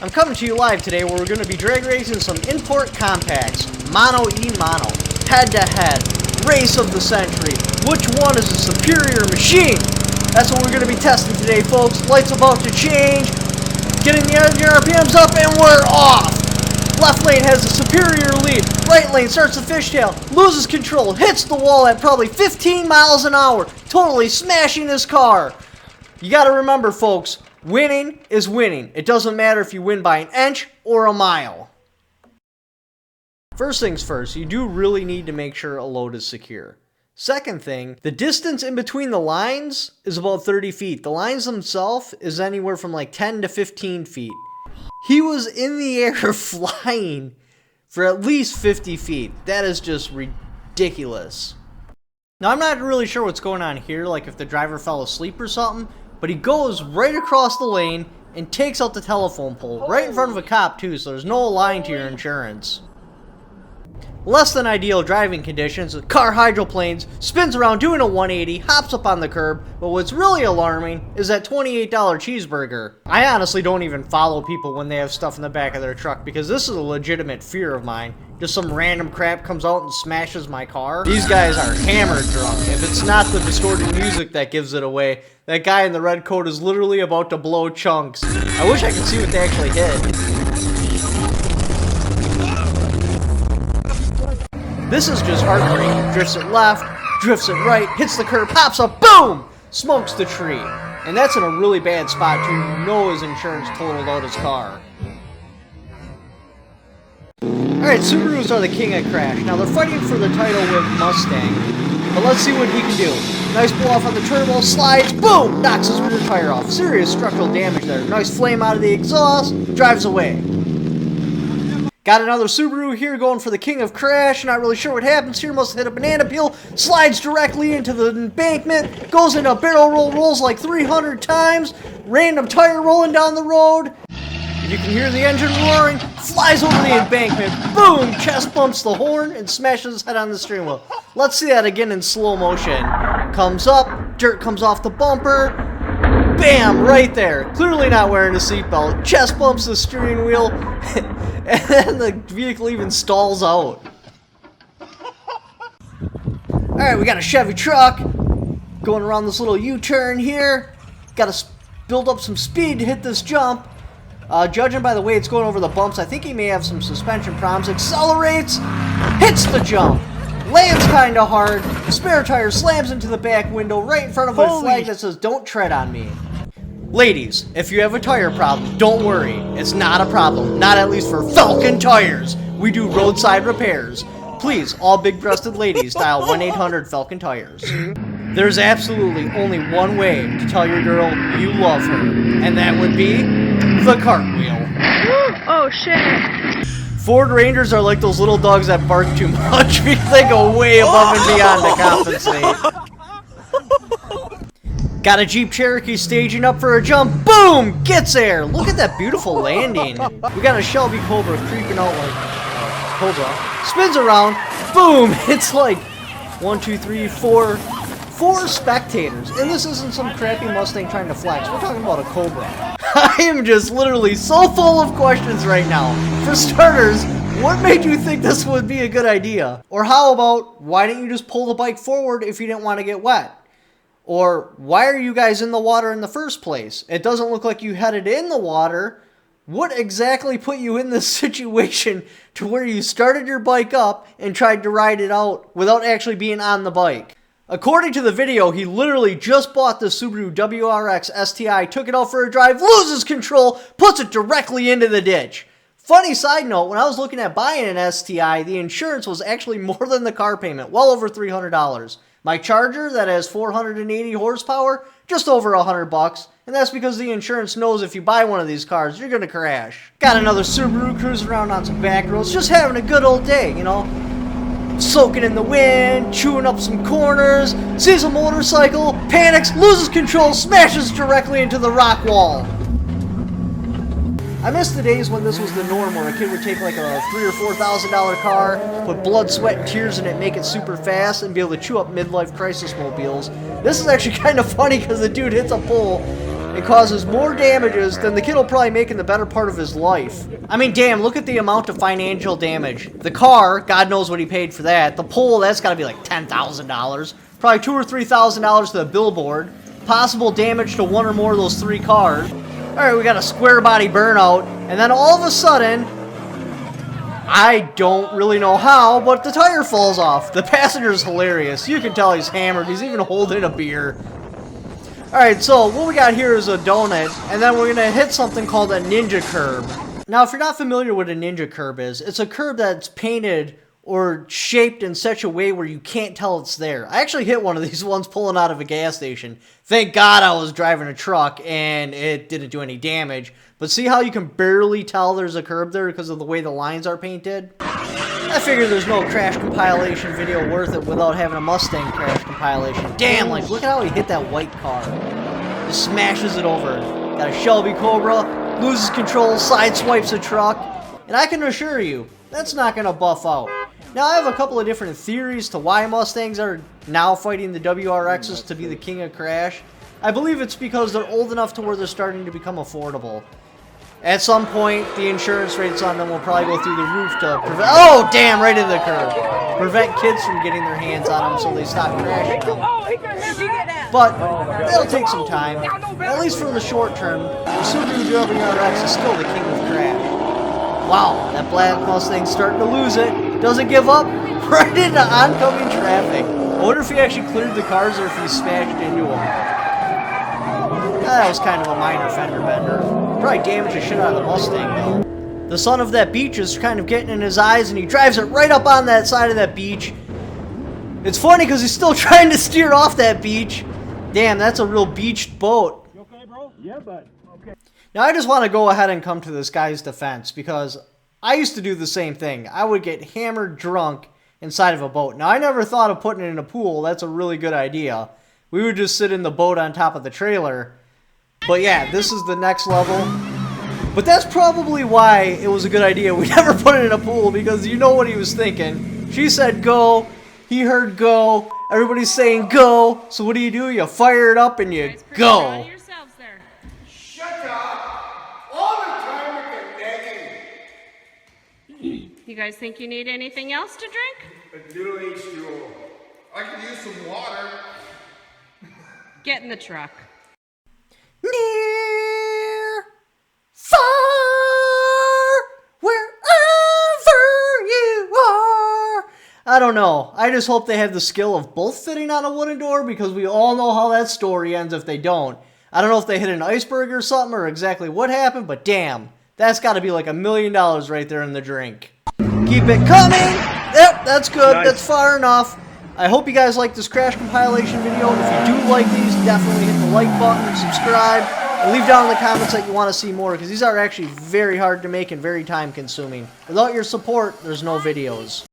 I'm coming to you live today where we're going to be drag racing some import compacts, mono e mono, head to head, race of the century. Which one is a superior machine? That's what we're going to be testing today, folks. Lights about to change, getting the RPMs up, and we're off. Left lane has a superior lead. Right lane starts the fishtail, loses control, hits the wall at probably 15 miles an hour, totally smashing his car. You got to remember, folks, winning is winning. It doesn't matter if you win by an inch or a mile. First things first, you do really need to make sure a load is secure. Second thing, the distance in between the lines is about 30 feet. The lines themselves is anywhere from like 10 to 15 feet. He was in the air flying for at least 50 feet. That is just ridiculous. Now, I'm not really sure what's going on here, like if the driver fell asleep or something, but he goes right across the lane and takes out the telephone pole, right in front of a cop too, so there's no line to your insurance. Less than ideal driving conditions, the car hydroplanes, spins around doing a 180, hops up on the curb, but what's really alarming is that $28 cheeseburger. I honestly don't even follow people when they have stuff in the back of their truck because this is a legitimate fear of mine. Just some random crap comes out and smashes my car. These guys are hammered drunk. If it's not the distorted music that gives it away, that guy in the red coat is literally about to blow chunks. I wish I could see what they actually hit. This is just heartbreaking. Drifts it left, drifts it right, hits the curb, pops up, boom! Smokes the tree. And that's in a really bad spot too. You know his insurance totaled out his car. Alright, Subarus are the king of Crash. Now they're fighting for the title with Mustang. But let's see what he can do. Nice blow off on the turbo, slides, boom! Knocks his rear tire off. Serious structural damage there. Nice flame out of the exhaust, drives away. Got another Subaru here going for the king of Crash. Not really sure what happens here. Must have hit a banana peel. Slides directly into the embankment. Goes into a barrel roll. Rolls like 300 times. Random tire rolling down the road. You can hear the engine roaring. Flies over the embankment. Boom! Chest bumps the horn and smashes his head on the steering wheel. Let's see that again in slow motion. Comes up. Dirt comes off the bumper. Bam! Right there. Clearly not wearing a seatbelt. Chest bumps the steering wheel. And then the vehicle even stalls out. Alright, we got a Chevy truck going around this little U-turn here. Got to build up some speed to hit this jump. Judging by the way it's going over the bumps, I think he may have some suspension problems. Accelerates, hits the jump, lands kind of hard. Spare tire slams into the back window right in front of a flag that says, "Don't tread on me." Ladies, if you have a tire problem, don't worry. It's not a problem. Not at least for Falcon Tires. We do roadside repairs. Please, all big-breasted ladies, dial 1-800-FALCON Tires. There's absolutely only one way to tell your girl you love her, and that would be the cartwheel. Oh, shit. Ford Rangers are like those little dogs that bark too much because they go way above and beyond to compensate. Got a Jeep Cherokee staging up for a jump. Boom! Gets there. Look at that beautiful landing. We got a Shelby Cobra creeping out like Cobra. Spins around. Boom! It's like 1, 2, 3, 4 spectators. And this isn't some crappy Mustang trying to flex. We're talking about a Cobra. I am just literally so full of questions right now. For starters, what made you think this would be a good idea? Or how about, why didn't you just pull the bike forward if you didn't want to get wet? Or, why are you guys in the water in the first place? It doesn't look like you headed in the water. What exactly put you in this situation to where you started your bike up and tried to ride it out without actually being on the bike? According to the video, he literally just bought the Subaru WRX STI, took it out for a drive, loses control, puts it directly into the ditch. Funny side note, when I was looking at buying an STI, the insurance was actually more than the car payment, well over $300. My Charger that has 480 horsepower, just over $100, and that's because the insurance knows if you buy one of these cars, you're gonna crash. Got another Subaru cruising around on some back roads, just having a good old day, you know? Soaking in the wind, chewing up some corners, sees a motorcycle, panics, loses control, smashes directly into the rock wall. I miss the days when this was the norm, where a kid would take like a $3,000 or $4,000 car, put blood, sweat, and tears in it, make it super fast, and be able to chew up midlife crisis mobiles. This is actually kind of funny because the dude hits a pole It causes more damages than the kid will probably make in the better part of his life. I mean, damn, look at the amount of financial damage. The car, God knows what he paid for that. The pole, that's gotta be like $10,000. Probably $2,000 or $3,000 to the billboard. Possible damage to one or more of those 3 cars. Alright, we got a square body burnout. And then all of a sudden, I don't really know how, but the tire falls off. The passenger's hilarious. You can tell he's hammered. He's even holding a beer. Alright, so what we got here is a donut, and then we're going to hit something called a ninja curb. Now, if you're not familiar with what a ninja curb is, it's a curb that's painted or shaped in such a way where you can't tell it's there. I actually hit one of these ones pulling out of a gas station. Thank God I was driving a truck and it didn't do any damage. But see how you can barely tell there's a curb there because of the way the lines are painted? I figure there's no crash compilation video worth it without having a Mustang crash compilation. Damn, like, look at how he hit that white car. Just smashes it over. Got a Shelby Cobra, loses control, side swipes a truck. And I can assure you, that's not going to buff out. Now, I have a couple of different theories to why Mustangs are now fighting the WRXs to be the king of crash. I believe it's because they're old enough to where they're starting to become affordable. At some point, the insurance rates on them will probably go through the roof to prevent— oh, damn, right in the curb. Prevent kids from getting their hands on them so they stop crashing them. But that'll take some time. At least for the short term, the Subaru WRX is still the king of crash. Wow, that black Mustang's starting to lose it. Doesn't give up. Right into oncoming traffic. I wonder if he actually cleared the cars or if he smashed into them. That was kind of a minor fender bender. Probably damaged the shit out of the Mustang, though. The sun of that beach is kind of getting in his eyes, and he drives it right up on that side of that beach. It's funny because he's still trying to steer off that beach. Damn, that's a real beached boat. You okay, bro? Yeah, bud. Okay. Now, I just want to go ahead and come to this guy's defense, because I used to do the same thing. I would get hammered drunk inside of a boat. Now, I never thought of putting it in a pool. That's a really good idea. We would just sit in the boat on top of the trailer. But yeah, this is the next level. But that's probably why it was a good idea we never put it in a pool, because you know what he was thinking. She said go, he heard go, everybody's saying go, so what do? You fire it up and you go. Shut up! All the time with the nagging. You guys think you need anything else to drink? A little H2O. I could use some water. Get in the truck. Near, far, wherever you are. I don't know. I just hope they have the skill of both fitting on a wooden door, because we all know how that story ends if they don't. I don't know if they hit an iceberg or something or exactly what happened, but damn, that's got to be like $1 million right there in the drink. Keep it coming. Yep, that's good. Nice. That's far enough. I hope you guys like this crash compilation video, and if you do like these, definitely hit the like button, subscribe, and leave down in the comments that you want to see more, because these are actually very hard to make and very time consuming. Without your support, there's no videos.